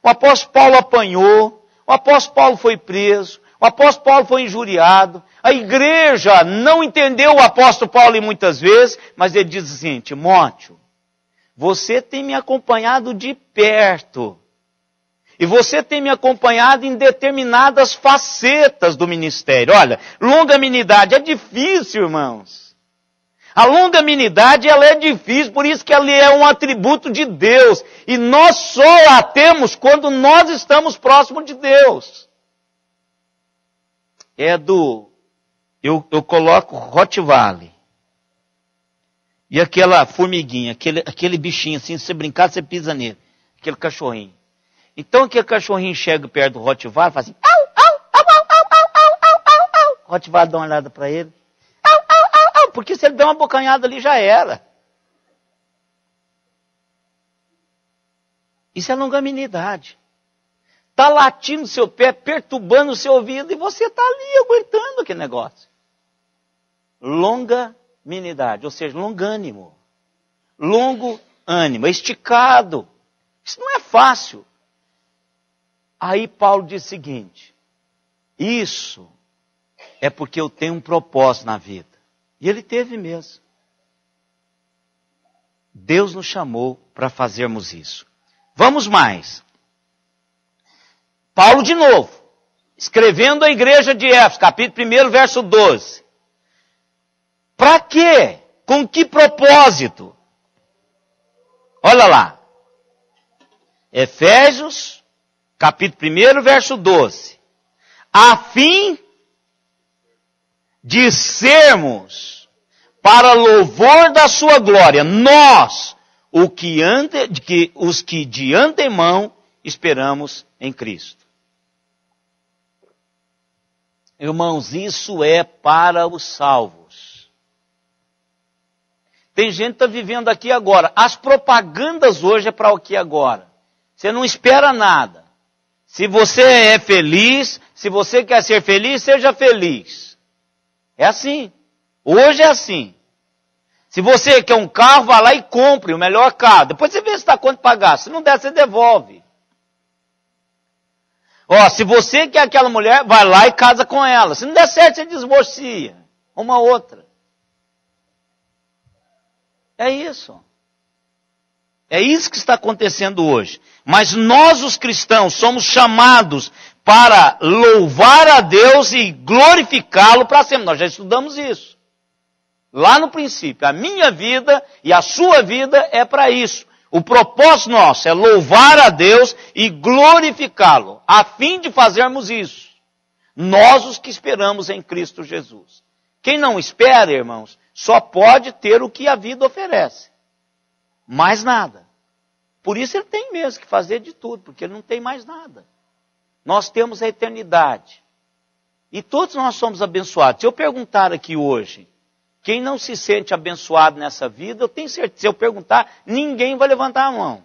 O apóstolo Paulo apanhou. O apóstolo Paulo foi preso. O apóstolo Paulo foi injuriado. A igreja não entendeu o apóstolo Paulo muitas vezes, mas ele diz assim: Timóteo, você tem me acompanhado de perto. E você tem me acompanhado em determinadas facetas do ministério. Olha, longanimidade é difícil, irmãos. A longanimidade, ela é difícil, por isso que ela é um atributo de Deus. E nós só a temos quando nós estamos próximos de Deus. Eu coloco Rottweiler. E aquela formiguinha, aquele bichinho assim, se você brincar, você pisa nele. Aquele cachorrinho. Então aquele cachorrinho chega perto do Rottweiler e fala assim, au, au, au, au, au, au, au, au, au. O Rottweiler dá uma olhada para ele. Au, au, au, au, porque se ele der uma bocanhada ali, já era. Isso é longanimidade. Está latindo o seu pé, perturbando o seu ouvido, e você está ali aguentando aquele negócio. Longanimidade, ou seja, longânimo. Longo ânimo, esticado. Isso não é fácil. Aí Paulo diz o seguinte: isso é porque eu tenho um propósito na vida. E ele teve mesmo. Deus nos chamou para fazermos isso. Vamos mais. Paulo de novo, escrevendo à igreja de Éfeso, capítulo 1, verso 12. Para quê? Com que propósito? Olha lá. Efésios, capítulo 1, verso 12. A fim de sermos, para louvor da sua glória, nós, os que de antemão esperamos em Cristo. Irmãos, isso é para os salvos. Tem gente que está vivendo aqui agora. As propagandas hoje é para o que agora? Você não espera nada. Se você é feliz, se você quer ser feliz, seja feliz. É assim. Hoje é assim. Se você quer um carro, vá lá e compre o melhor carro. Depois você vê se está quanto pagar. Se não der, você devolve. Se você quer aquela mulher, vai lá e casa com ela. Se não der certo, você divorcia. Uma outra. É isso. É isso que está acontecendo hoje. Mas nós, os cristãos, somos chamados para louvar a Deus e glorificá-lo para sempre. Nós já estudamos isso. Lá no princípio. A minha vida e a sua vida é para isso. O propósito nosso é louvar a Deus e glorificá-lo, a fim de fazermos isso. Nós, os que esperamos em Cristo Jesus. Quem não espera, irmãos, só pode ter o que a vida oferece. Mais nada. Por isso ele tem mesmo que fazer de tudo, porque ele não tem mais nada. Nós temos a eternidade. E todos nós somos abençoados. Se eu perguntar aqui hoje, quem não se sente abençoado nessa vida, eu tenho certeza, se eu perguntar, ninguém vai levantar a mão.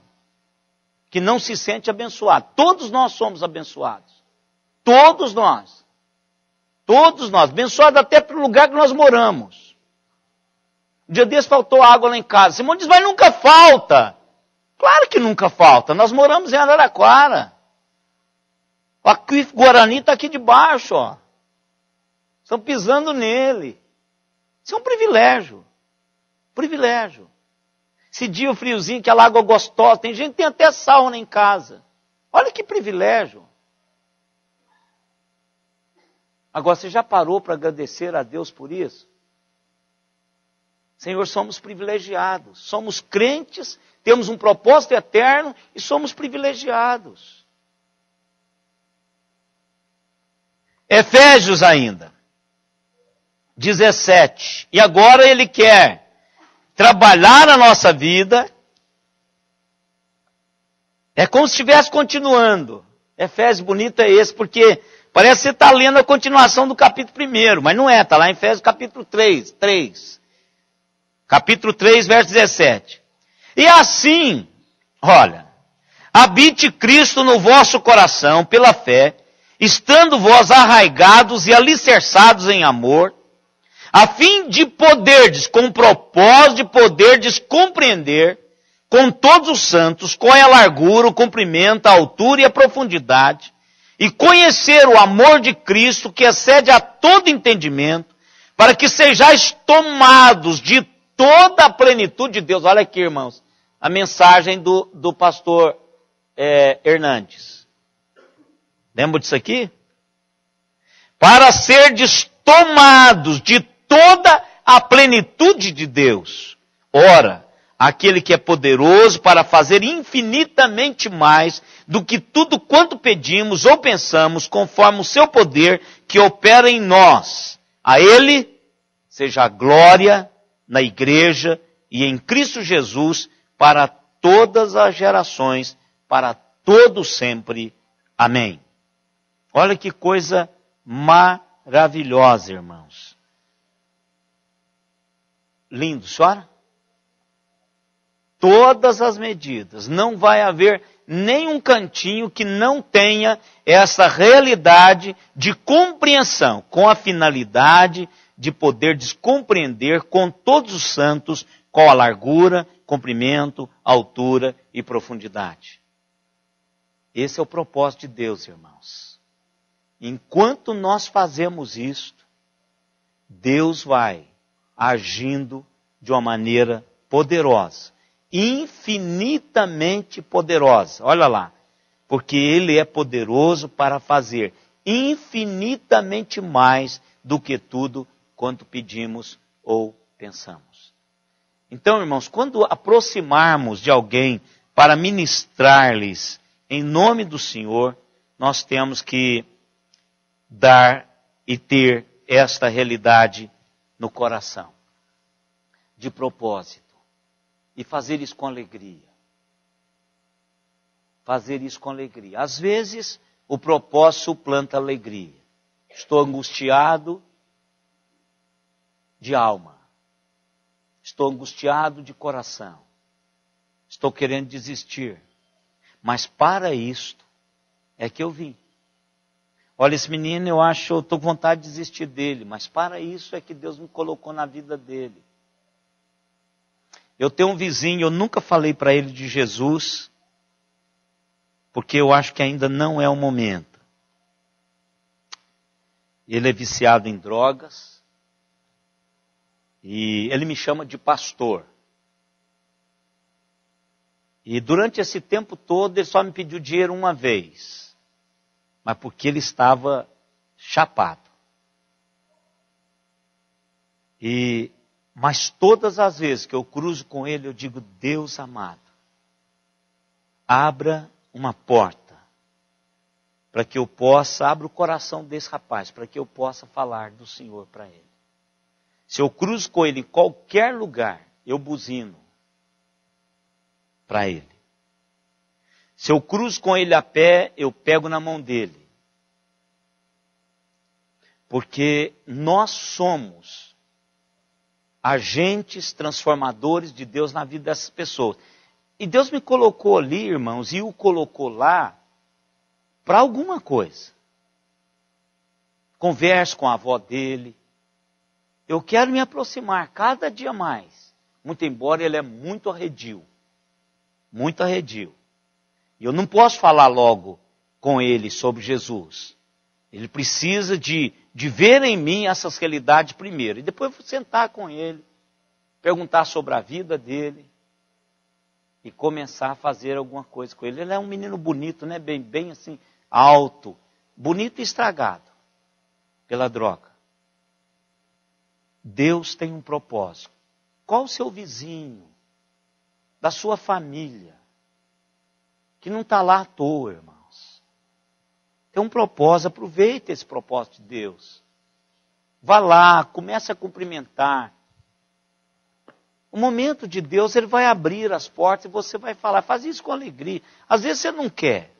Que não se sente abençoado. Todos nós somos abençoados. Todos nós. Todos nós. Abençoados até pelo lugar que nós moramos. Um dia desse faltou água lá em casa. Simão diz, mas nunca falta. Claro que nunca falta. Nós moramos em Araraquara. O aquífero Guarani está aqui debaixo, ó. Estão pisando nele. Isso é um privilégio. Privilégio. Esse dia o friozinho, aquela água gostosa. Tem gente que tem até sauna em casa. Olha que privilégio. Agora, você já parou para agradecer a Deus por isso? Senhor, somos privilegiados. Somos crentes, temos um propósito eterno e somos privilegiados. Efésios ainda. 17. E agora ele quer trabalhar na nossa vida. É como se estivesse continuando. Efésios bonito é esse, porque parece que você está lendo a continuação do capítulo 1, mas não é, está lá em Efésios capítulo 3. Capítulo 3, verso 17. E assim, olha, habite Cristo no vosso coração pela fé, estando vós arraigados e alicerçados em amor, a fim de poderdes, com o propósito de poderdes compreender com todos os santos qual é a largura, o comprimento, a altura e a profundidade, e conhecer o amor de Cristo que excede a todo entendimento, para que sejais tomados de toda a plenitude de Deus. Olha aqui, irmãos, a mensagem do pastor Hernandes. Lembra disso aqui? Para serdes tomados de toda a plenitude de Deus. Ora, aquele que é poderoso para fazer infinitamente mais do que tudo quanto pedimos ou pensamos, conforme o seu poder que opera em nós. A Ele seja a glória na igreja e em Cristo Jesus para todas as gerações, para todo sempre. Amém. Olha que coisa maravilhosa, irmãos. Lindo, senhora? Todas as medidas. Não vai haver nenhum cantinho que não tenha essa realidade de compreensão, com a finalidade de poder descompreender com todos os santos qual a largura, comprimento, altura e profundidade. Esse é o propósito de Deus, irmãos. Enquanto nós fazemos isto, Deus vai agindo de uma maneira poderosa, infinitamente poderosa. Olha lá, porque Ele é poderoso para fazer infinitamente mais do que tudo quanto pedimos ou pensamos. Então, irmãos, quando aproximarmos de alguém para ministrar-lhes em nome do Senhor, nós temos que dar e ter esta realidade no coração, de propósito, e fazer isso com alegria. Fazer isso com alegria. Às vezes, o propósito suplanta a alegria. Estou angustiado de alma. Estou angustiado de coração. Estou querendo desistir. Mas para isto é que eu vim. Olha, esse menino, eu estou com vontade de desistir dele, mas para isso é que Deus me colocou na vida dele. Eu tenho um vizinho, eu nunca falei para ele de Jesus, porque eu acho que ainda não é o momento. Ele é viciado em drogas, e ele me chama de pastor. E durante esse tempo todo, ele só me pediu dinheiro uma vez. Mas porque ele estava chapado. Mas todas as vezes que eu cruzo com ele, eu digo, Deus amado, abra uma porta para que eu possa, abra o coração desse rapaz, para que eu possa falar do Senhor para ele. Se eu cruzo com ele em qualquer lugar, eu buzino para ele. Se eu cruzo com ele a pé, eu pego na mão dele. Porque nós somos agentes transformadores de Deus na vida dessas pessoas. E Deus me colocou ali, irmãos, e o colocou lá para alguma coisa. Converso com a avó dele. Eu quero me aproximar cada dia mais. Muito embora ele é muito arredio. Muito arredio. E eu não posso falar logo com ele sobre Jesus. Ele precisa de ver em mim essas realidades primeiro. E depois eu vou sentar com ele, perguntar sobre a vida dele e começar a fazer alguma coisa com ele. Ele é um menino bonito, né? Bem assim, alto, bonito e estragado pela droga. Deus tem um propósito. Qual o seu vizinho, da sua família, que não está lá à toa, irmãos? Tem um propósito, aproveite esse propósito de Deus. Vá lá, comece a cumprimentar. O momento de Deus, Ele vai abrir as portas e você vai falar, faz isso com alegria. Às vezes você não quer.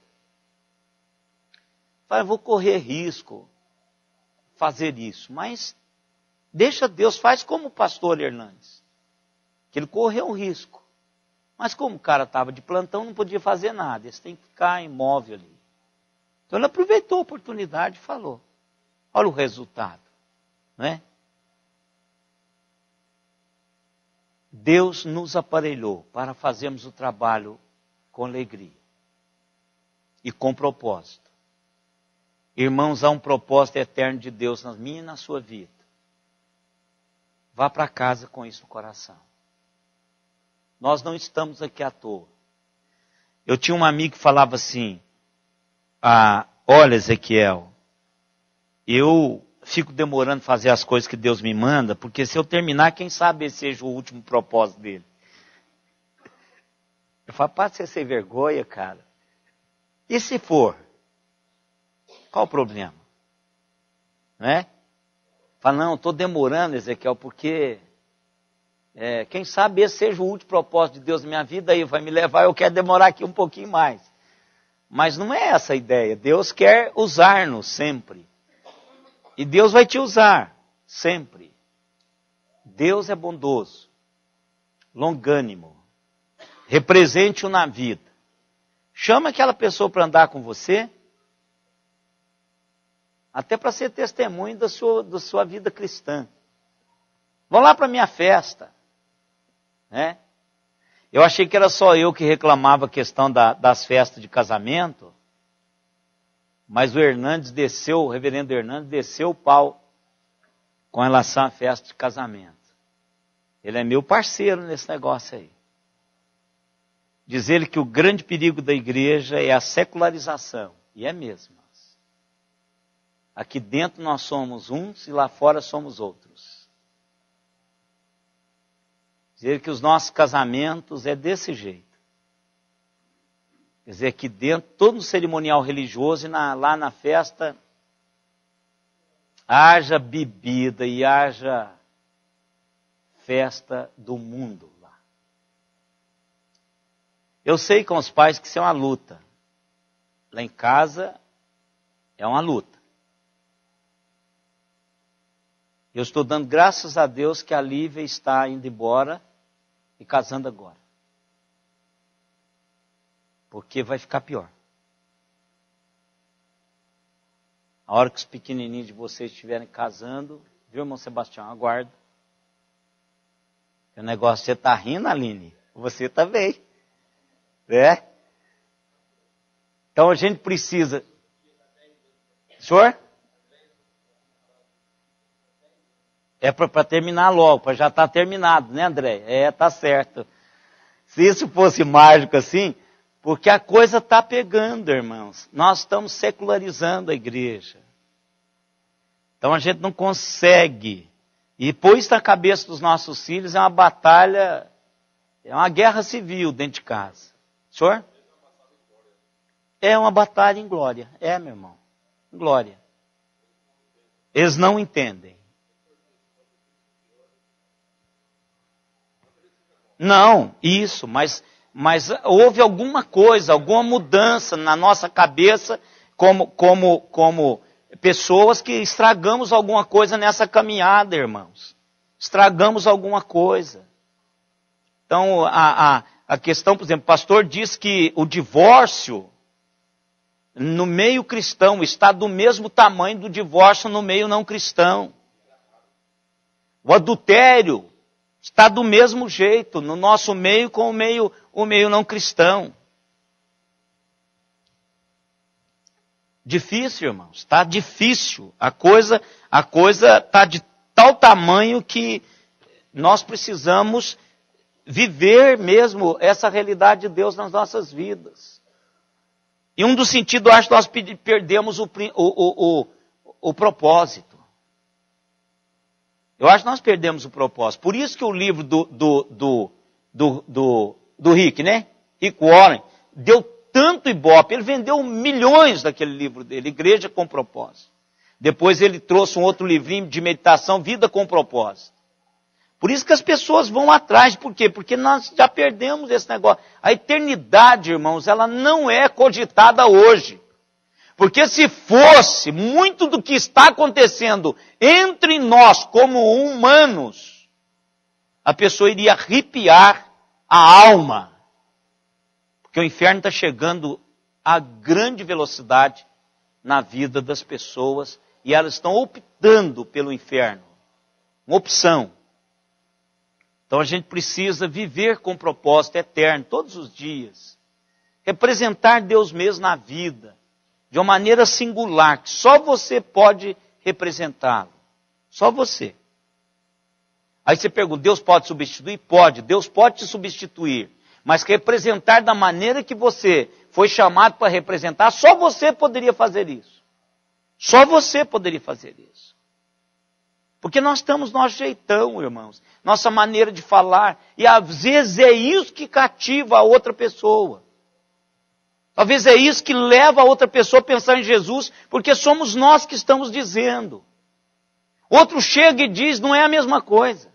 Fala, eu vou correr risco fazer isso, mas deixa Deus, faz como o pastor Hernandes, que ele correu um risco. Mas como o cara estava de plantão, não podia fazer nada. Eles têm que ficar imóvel ali. Então ele aproveitou a oportunidade e falou. Olha o resultado. Não é? Deus nos aparelhou para fazermos o trabalho com alegria. E com propósito. Irmãos, há um propósito eterno de Deus na minha e na sua vida. Vá para casa com isso no coração. Nós não estamos aqui à toa. Eu tinha um amigo que falava assim, olha, Ezequiel, eu fico demorando fazer as coisas que Deus me manda, porque se eu terminar, quem sabe esse seja o último propósito dele. Eu falo, para você sem vergonha, cara. E se for? Qual o problema? Não é? Fala, não, estou demorando, Ezequiel, porque quem sabe esse seja o último propósito de Deus na minha vida, aí vai me levar, eu quero demorar aqui um pouquinho mais. Mas não é essa a ideia. Deus quer usar-nos sempre. E Deus vai te usar sempre. Deus é bondoso, longânimo. Represente-o na vida. Chama aquela pessoa para andar com você, até para ser testemunho da sua vida cristã. Vão lá para a minha festa. Né? Eu achei que era só eu que reclamava a questão das festas de casamento, mas o reverendo Hernandes desceu o pau com relação à festa de casamento. Ele é meu parceiro nesse negócio aí. Diz ele que o grande perigo da igreja é a secularização. E é mesmo. Aqui dentro nós somos uns e lá fora somos outros. Dizer que os nossos casamentos é desse jeito. Quer dizer, aqui dentro, todo um cerimonial religioso e lá na festa, haja bebida e haja festa do mundo lá. Eu sei com os pais que isso é uma luta. Lá em casa é uma luta. Eu estou dando graças a Deus que a Lívia está indo embora e casando agora. Porque vai ficar pior. A hora que os pequenininhos de vocês estiverem casando, viu, irmão Sebastião? Aguarda. O negócio, você está rindo, Aline? Você também. É? Então a gente precisa... Senhor? É para terminar logo, para já estar terminado, né, André? Tá certo. Se isso fosse mágico assim, porque a coisa está pegando, irmãos. Nós estamos secularizando a igreja. Então a gente não consegue. E pôr isso na cabeça dos nossos filhos é uma batalha, é uma guerra civil dentro de casa. Senhor? É uma batalha em glória. É, meu irmão. Em glória. Eles não entendem. Não, isso, mas houve alguma coisa, alguma mudança na nossa cabeça, como pessoas que estragamos alguma coisa nessa caminhada, irmãos. Estragamos alguma coisa. Então, a questão, por exemplo, o pastor diz que o divórcio no meio cristão está do mesmo tamanho do divórcio no meio não cristão. O adultério está do mesmo jeito, no nosso meio com o meio não cristão. Difícil, irmãos, está difícil. A coisa está de tal tamanho que nós precisamos viver mesmo essa realidade de Deus nas nossas vidas. E um dos sentidos, eu acho que nós perdemos o propósito. Eu acho que nós perdemos o propósito. Por isso que o livro do Rick, né? Rick Warren, deu tanto ibope. Ele vendeu milhões daquele livro dele, Igreja com Propósito. Depois ele trouxe um outro livrinho de meditação, Vida com Propósito. Por isso que as pessoas vão atrás. Por quê? Porque nós já perdemos esse negócio. A eternidade, irmãos, ela não é cogitada hoje. Porque se fosse, muito do que está acontecendo entre nós como humanos, a pessoa iria arrepiar a alma. Porque o inferno está chegando a grande velocidade na vida das pessoas e elas estão optando pelo inferno. Uma opção. Então a gente precisa viver com propósito eterno todos os dias. Representar Deus mesmo na vida. de uma maneira singular, que só você pode representá-lo. Só você. Aí você pergunta, Deus pode substituir? Pode, Deus pode te substituir. Mas representar da maneira que você foi chamado para representar, só você poderia fazer isso. Só você poderia fazer isso. Porque nós estamos no nosso jeitão, irmãos. Nossa maneira de falar. E às vezes é isso que cativa a outra pessoa. Talvez é isso que leva a outra pessoa a pensar em Jesus, porque somos nós que estamos dizendo. Outro chega e diz, não é a mesma coisa.